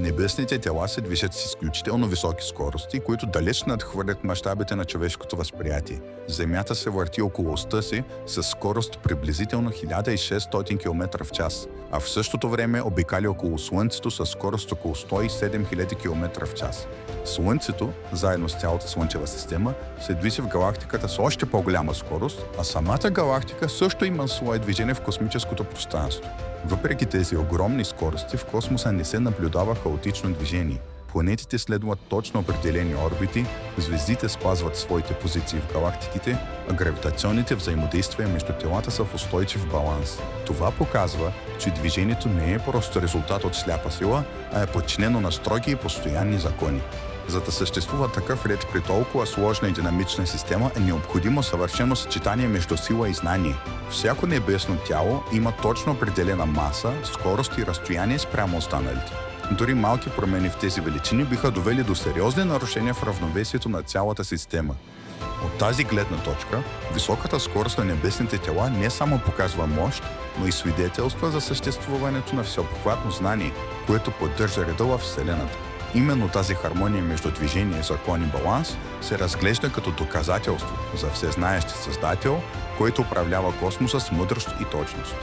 Небесните тела се движат с изключително високи скорости, които далеч надхвърлят мащабите на човешкото възприятие. Земята се върти около оста си с скорост приблизително 1600 км в час, а в същото време обикаля около Слънцето с скорост около 107 000 км в час. Слънцето, заедно с цялата Слънчева система, се движи в галактиката с още по-голяма скорост, а самата галактика също има свое движение в космическото пространство. Въпреки тези огромни скорости, в космоса не се наблюдава хаотично движение. Планетите следват точно определени орбити, звездите спазват своите позиции в галактиките, а гравитационните взаимодействия между телата са в устойчив баланс. Това показва, че движението не е просто резултат от сляпа сила, а е подчинено на строги и постоянни закони. За да съществува такъв ред при толкова сложна и динамична система, е необходимо съвършено съчетание между сила и знание. Всяко небесно тяло има точно определена маса, скорост и разстояние спрямо останалите. Дори малки промени в тези величини биха довели до сериозни нарушения в равновесието на цялата система. От тази гледна точка, високата скорост на небесните тела не само показва мощ, но и свидетелства за съществуването на всеобхватно знание, което поддържа реда във Вселената. Именно тази хармония между движение, закон и баланс се разглежда като доказателство за всезнаещ Създател, който управлява космоса с мъдрост и точност.